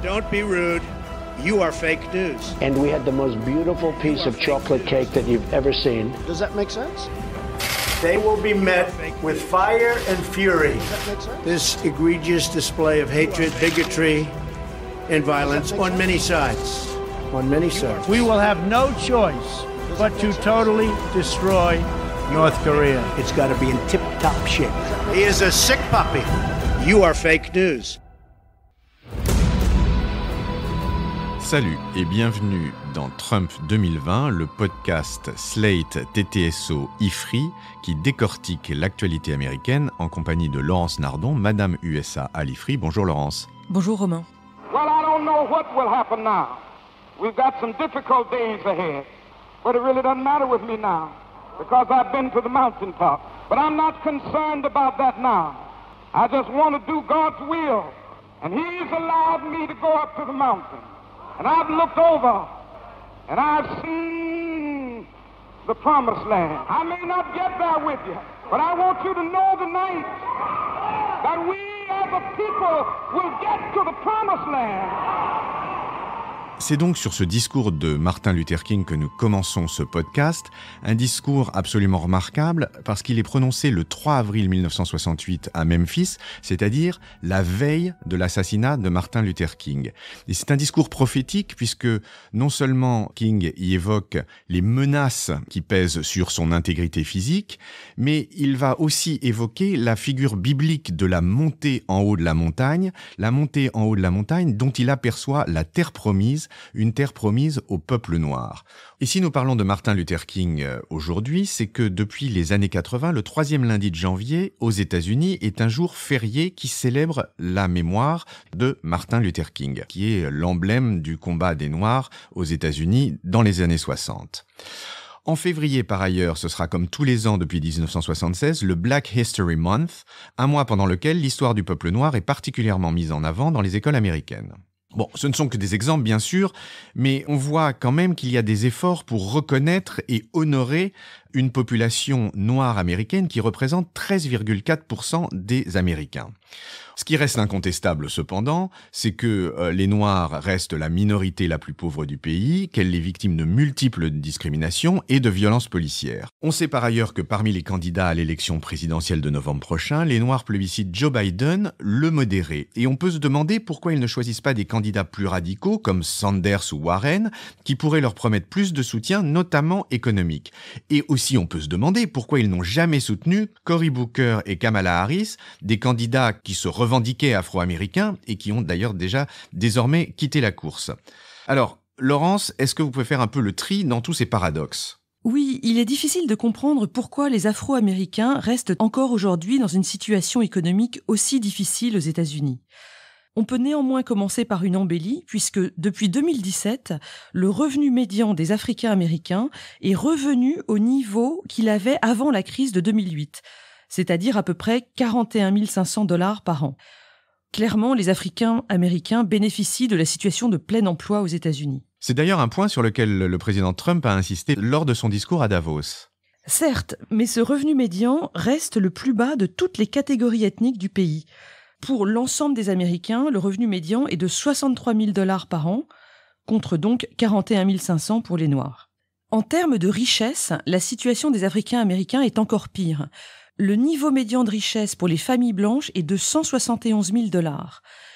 Don't be rude. You are fake news. And we had the most beautiful piece of chocolate cake that you've ever seen. Does that make sense? They will be met with fire and fury. Does that make sense? This egregious display of hatred, bigotry, and violence on many sides. On many sides. We will have no choice but to totally destroy North Korea. It's got to be in tip-top shape. He is a sick puppy. You are fake news. Salut et bienvenue dans Trump 2020, le podcast Slate TTSO IFRI qui décortique l'actualité américaine en compagnie de Laurence Nardon, Madame USA à l'IFRI. Bonjour Laurence. Bonjour Romain. Well, I don't know what will happen now. We've got some difficult days ahead, but it really doesn't matter with me now because I've been to the mountaintop. But I'm not concerned about that now. I just want to do God's will, and He's allowed me to go up to the mountain. And I've looked over, and I've seen the promised land. I may not get there with you, but I want you to know tonight that we as a people will get to the promised land. C'est donc sur ce discours de Martin Luther King que nous commençons ce podcast, un discours absolument remarquable parce qu'il est prononcé le 3 avril 1968 à Memphis, c'est-à-dire la veille de l'assassinat de Martin Luther King. Et c'est un discours prophétique puisque non seulement King y évoque les menaces qui pèsent sur son intégrité physique, mais il va aussi évoquer la figure biblique de la montée en haut de la montagne dont il aperçoit la terre promise, une terre promise au peuple noir. Et si nous parlons de Martin Luther King aujourd'hui, c'est que depuis les années 80, le 3e lundi de janvier, aux États-Unis, est un jour férié qui célèbre la mémoire de Martin Luther King, qui est l'emblème du combat des Noirs aux États-Unis dans les années 60. En février, par ailleurs, ce sera comme tous les ans depuis 1976, le Black History Month, un mois pendant lequel l'histoire du peuple noir est particulièrement mise en avant dans les écoles américaines. Bon, ce ne sont que des exemples, bien sûr, mais on voit quand même qu'il y a des efforts pour reconnaître et honorer une population noire américaine qui représente 13,4% des Américains. Ce qui reste incontestable cependant, c'est que les Noirs restent la minorité la plus pauvre du pays, qu'elle est victime de multiples discriminations et de violences policières. On sait par ailleurs que parmi les candidats à l'élection présidentielle de novembre prochain, les Noirs plébiscitent Joe Biden, le modéré. Et on peut se demander pourquoi ils ne choisissent pas des candidats plus radicaux comme Sanders ou Warren, qui pourraient leur promettre plus de soutien, notamment économique. Et aussi on peut se demander pourquoi ils n'ont jamais soutenu Cory Booker et Kamala Harris, des candidats qui se revendiqués afro-américains et qui ont d'ailleurs déjà désormais quitté la course. Alors, Laurence, est-ce que vous pouvez faire un peu le tri dans tous ces paradoxes ? Oui, il est difficile de comprendre pourquoi les Afro-Américains restent encore aujourd'hui dans une situation économique aussi difficile aux États-Unis. On peut néanmoins commencer par une embellie, puisque depuis 2017, le revenu médian des Africains-Américains est revenu au niveau qu'il avait avant la crise de 2008. C'est-à-dire à peu près 41 500 $ par an. Clairement, les Africains américains bénéficient de la situation de plein emploi aux États-Unis. C'est d'ailleurs un point sur lequel le président Trump a insisté lors de son discours à Davos. Certes, mais ce revenu médian reste le plus bas de toutes les catégories ethniques du pays. Pour l'ensemble des Américains, le revenu médian est de 63 000 $ par an, contre donc 41 500 pour les Noirs. En termes de richesse, la situation des Africains américains est encore pire. Le niveau médian de richesse pour les familles blanches est de 171 000 $.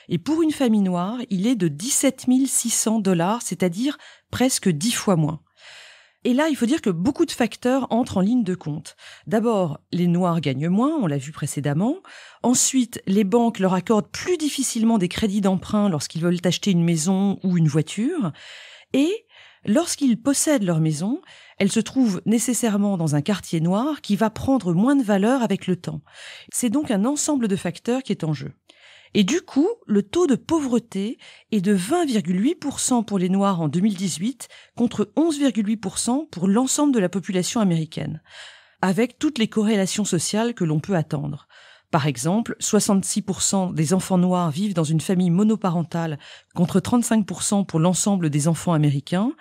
Et pour une famille noire, il est de 17 600 $, c'est-à-dire presque 10 fois moins. Et là, il faut dire que beaucoup de facteurs entrent en ligne de compte. D'abord, les Noirs gagnent moins, on l'a vu précédemment. Ensuite, les banques leur accordent plus difficilement des crédits d'emprunt lorsqu'ils veulent acheter une maison ou une voiture. Et lorsqu'ils possèdent leur maison, elle se trouve nécessairement dans un quartier noir qui va prendre moins de valeur avec le temps. C'est donc un ensemble de facteurs qui est en jeu. Et du coup, le taux de pauvreté est de 20,8% pour les Noirs en 2018 contre 11,8% pour l'ensemble de la population américaine, avec toutes les corrélations sociales que l'on peut attendre. Par exemple, 66% des enfants noirs vivent dans une famille monoparentale contre 35% pour l'ensemble des enfants américains.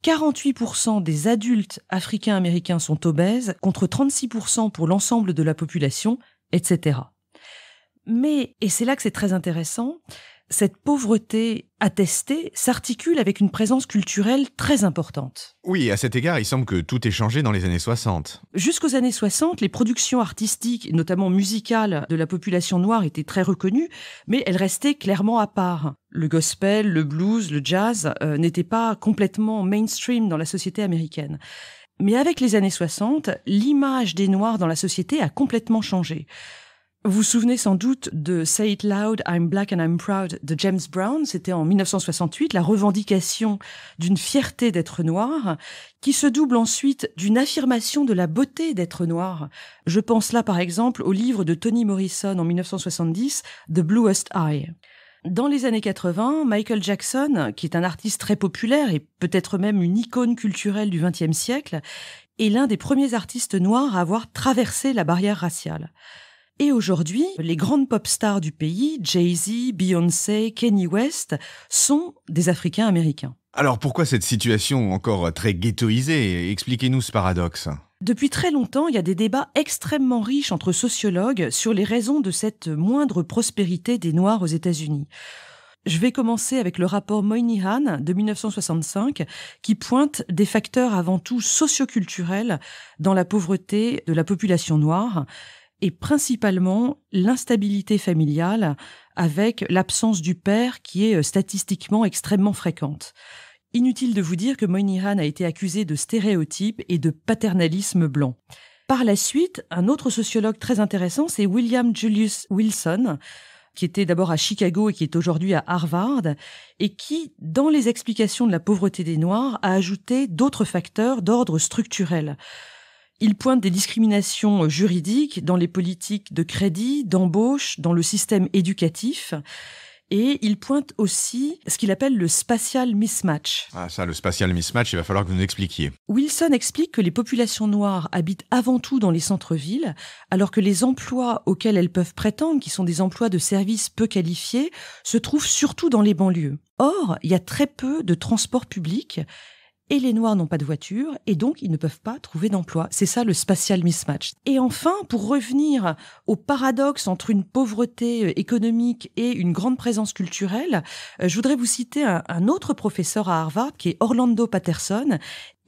48% des adultes africains-américains sont obèses contre 36% pour l'ensemble de la population, etc. Mais, et c'est là que c'est très intéressant, Cette pauvreté attestée s'articule avec une présence culturelle très importante. Oui, à cet égard, il semble que tout ait changé dans les années 60. Jusqu'aux années 60, les productions artistiques, notamment musicales, de la population noire étaient très reconnues, mais elles restaient clairement à part. Le gospel, le blues, le jazz n'étaient pas complètement mainstream dans la société américaine. Mais avec les années 60, l'image des Noirs dans la société a complètement changé. Vous vous souvenez sans doute de Say It Loud, I'm Black and I'm Proud de James Brown. C'était en 1968, la revendication d'une fierté d'être noir, qui se double ensuite d'une affirmation de la beauté d'être noir. Je pense là par exemple au livre de Toni Morrison en 1970, The Bluest Eye. Dans les années 80, Michael Jackson, qui est un artiste très populaire et peut-être même une icône culturelle du XXe siècle, est l'un des premiers artistes noirs à avoir traversé la barrière raciale. Et aujourd'hui, les grandes pop stars du pays, Jay-Z, Beyoncé, Kanye West, sont des Africains-Américains. Alors pourquoi cette situation encore très ghettoisée? Expliquez-nous ce paradoxe. Depuis très longtemps, il y a des débats extrêmement riches entre sociologues sur les raisons de cette moindre prospérité des Noirs aux États-Unis. Je vais commencer avec le rapport Moynihan de 1965 qui pointe des facteurs avant tout socioculturels dans la pauvreté de la population noire et principalement l'instabilité familiale avec l'absence du père qui est statistiquement extrêmement fréquente. Inutile de vous dire que Moynihan a été accusé de stéréotypes et de paternalisme blanc. Par la suite, un autre sociologue très intéressant, c'est William Julius Wilson, qui était d'abord à Chicago et qui est aujourd'hui à Harvard, et qui, dans les explications de la pauvreté des Noirs, a ajouté d'autres facteurs d'ordre structurel. Il pointe des discriminations juridiques dans les politiques de crédit, d'embauche, dans le système éducatif. Et il pointe aussi ce qu'il appelle le spatial mismatch. Ah ça, le spatial mismatch, il va falloir que vous nous expliquiez. Wilson explique que les populations noires habitent avant tout dans les centres-villes, alors que les emplois auxquels elles peuvent prétendre, qui sont des emplois de services peu qualifiés, se trouvent surtout dans les banlieues. Or, il y a très peu de transports publics, et les Noirs n'ont pas de voiture, et donc ils ne peuvent pas trouver d'emploi. C'est ça le spatial mismatch. Et enfin, pour revenir au paradoxe entre une pauvreté économique et une grande présence culturelle, je voudrais vous citer un autre professeur à Harvard, qui est Orlando Patterson,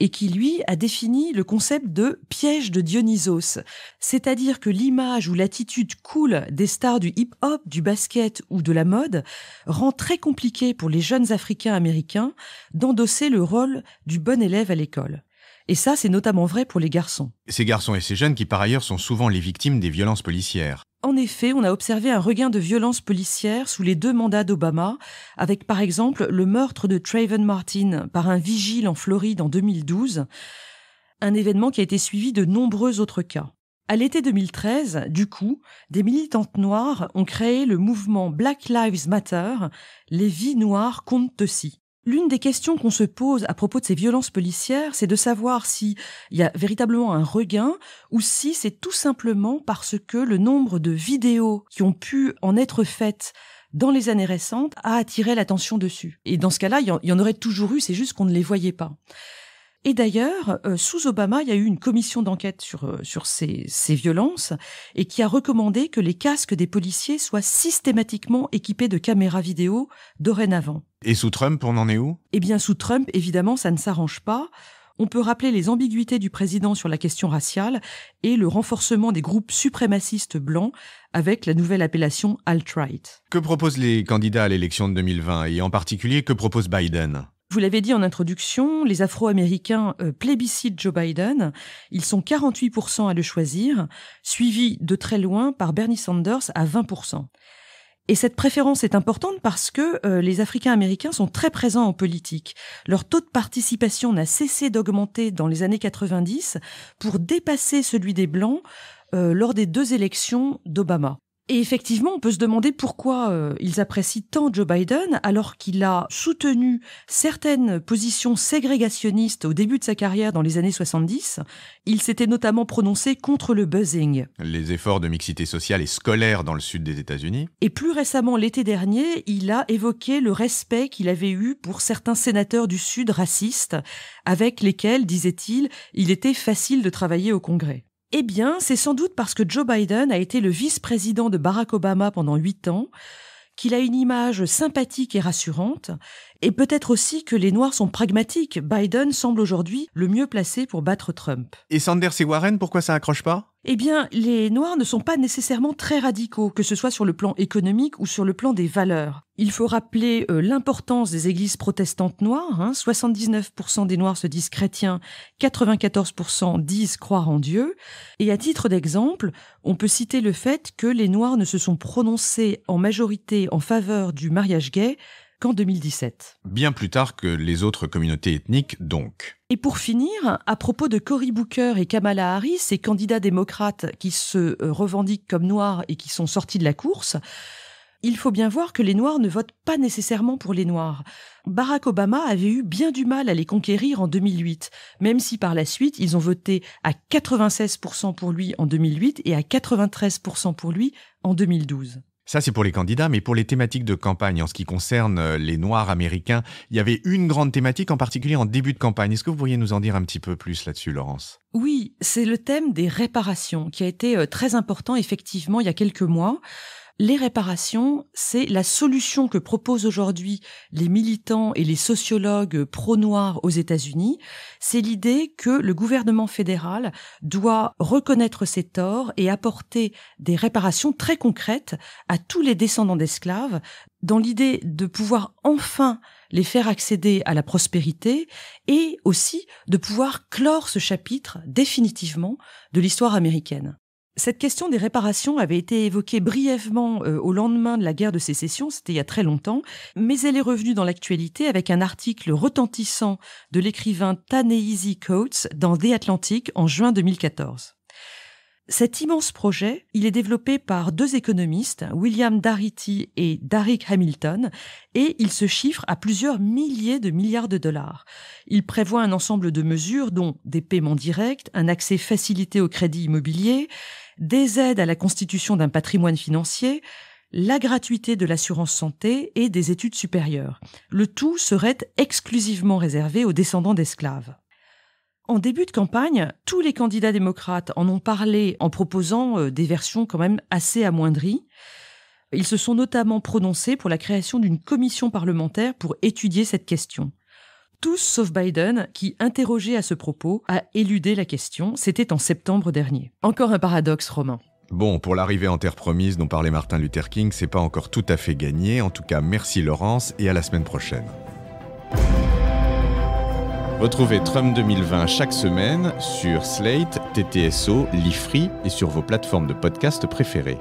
et qui, lui, a défini le concept de piège de Dionysos. C'est-à-dire que l'image ou l'attitude cool des stars du hip-hop, du basket ou de la mode rend très compliqué pour les jeunes Africains-Américains d'endosser le rôle du bon élève à l'école. Et ça, c'est notamment vrai pour les garçons. Ces garçons et ces jeunes qui, par ailleurs, sont souvent les victimes des violences policières. En effet, on a observé un regain de violences policières sous les 2 mandats d'Obama, avec par exemple le meurtre de Trayvon Martin par un vigile en Floride en 2012, un événement qui a été suivi de nombreux autres cas. À l'été 2013, du coup, des militantes noires ont créé le mouvement Black Lives Matter, les vies noires comptent aussi. L'une des questions qu'on se pose à propos de ces violences policières, c'est de savoir s'il y a véritablement un regain ou si c'est tout simplement parce que le nombre de vidéos qui ont pu en être faites dans les années récentes a attiré l'attention dessus. Et dans ce cas-là, il y en aurait toujours eu, c'est juste qu'on ne les voyait pas. Et d'ailleurs, sous Obama, il y a eu une commission d'enquête sur ces violences et qui a recommandé que les casques des policiers soient systématiquement équipés de caméras vidéo dorénavant. Et sous Trump, on en est où? Eh bien, sous Trump, évidemment, ça ne s'arrange pas. On peut rappeler les ambiguïtés du président sur la question raciale et le renforcement des groupes suprémacistes blancs avec la nouvelle appellation alt-right. Que proposent les candidats à l'élection de 2020 et en particulier, que propose Biden? Vous l'avez dit en introduction, les Afro-Américains plébiscitent Joe Biden. Ils sont 48% à le choisir, suivis de très loin par Bernie Sanders à 20%. Et cette préférence est importante parce que les Africains-Américains sont très présents en politique. Leur taux de participation n'a cessé d'augmenter dans les années 90 pour dépasser celui des Blancs lors des 2 élections d'Obama. Et effectivement, on peut se demander pourquoi ils apprécient tant Joe Biden alors qu'il a soutenu certaines positions ségrégationnistes au début de sa carrière dans les années 70. Il s'était notamment prononcé contre le buzzing. Les efforts de mixité sociale et scolaire dans le sud des États-Unis. Et plus récemment, l'été dernier, il a évoqué le respect qu'il avait eu pour certains sénateurs du Sud racistes, avec lesquels, disait-il, il était facile de travailler au Congrès. Eh bien, c'est sans doute parce que Joe Biden a été le vice-président de Barack Obama pendant 8 ans qu'il a une image sympathique et rassurante, et peut-être aussi que les Noirs sont pragmatiques. Biden semble aujourd'hui le mieux placé pour battre Trump. Et Sanders et Warren, pourquoi ça accroche pas ? Eh bien, les Noirs ne sont pas nécessairement très radicaux, que ce soit sur le plan économique ou sur le plan des valeurs. Il faut rappeler l'importance des églises protestantes noires. 79% des Noirs se disent chrétiens, 94% disent croire en Dieu. Et à titre d'exemple, on peut citer le fait que les Noirs ne se sont prononcés en majorité en faveur du mariage gay qu'en 2017. Bien plus tard que les autres communautés ethniques, donc. Et pour finir, à propos de Cory Booker et Kamala Harris, ces candidats démocrates qui se revendiquent comme noirs et qui sont sortis de la course, il faut bien voir que les Noirs ne votent pas nécessairement pour les Noirs. Barack Obama avait eu bien du mal à les conquérir en 2008, même si par la suite, ils ont voté à 96% pour lui en 2008 et à 93% pour lui en 2012. Ça, c'est pour les candidats, mais pour les thématiques de campagne, en ce qui concerne les Noirs américains, il y avait une grande thématique, en particulier en début de campagne. Est-ce que vous pourriez nous en dire un petit peu plus là-dessus, Laurence ? Oui, c'est le thème des réparations, qui a été très important, effectivement, il y a quelques mois. Les réparations, c'est la solution que proposent aujourd'hui les militants et les sociologues pro-noirs aux États-Unis. C'est l'idée que le gouvernement fédéral doit reconnaître ses torts et apporter des réparations très concrètes à tous les descendants d'esclaves, dans l'idée de pouvoir enfin les faire accéder à la prospérité et aussi de pouvoir clore ce chapitre définitivement de l'histoire américaine. Cette question des réparations avait été évoquée brièvement au lendemain de la guerre de sécession, c'était il y a très longtemps, mais elle est revenue dans l'actualité avec un article retentissant de l'écrivain Ta-Nehisi Coates dans The Atlantic en juin 2014. Cet immense projet, il est développé par deux économistes, William Darity et Darrick Hamilton, et il se chiffre à plusieurs milliers de milliards de dollars. Il prévoit un ensemble de mesures dont des paiements directs, un accès facilité au crédit immobilier, des aides à la constitution d'un patrimoine financier, la gratuité de l'assurance santé et des études supérieures. Le tout serait exclusivement réservé aux descendants d'esclaves. En début de campagne, tous les candidats démocrates en ont parlé en proposant des versions quand même assez amoindries. Ils se sont notamment prononcés pour la création d'une commission parlementaire pour étudier cette question. Tous sauf Biden, qui, interrogé à ce propos, a éludé la question. C'était en septembre dernier. Encore un paradoxe, Romain. Bon, pour l'arrivée en terre promise dont parlait Martin Luther King, c'est pas encore tout à fait gagné. En tout cas, merci Laurence et à la semaine prochaine. Retrouvez Trump 2020 chaque semaine sur Slate, TTSO, Lifree et sur vos plateformes de podcast préférées.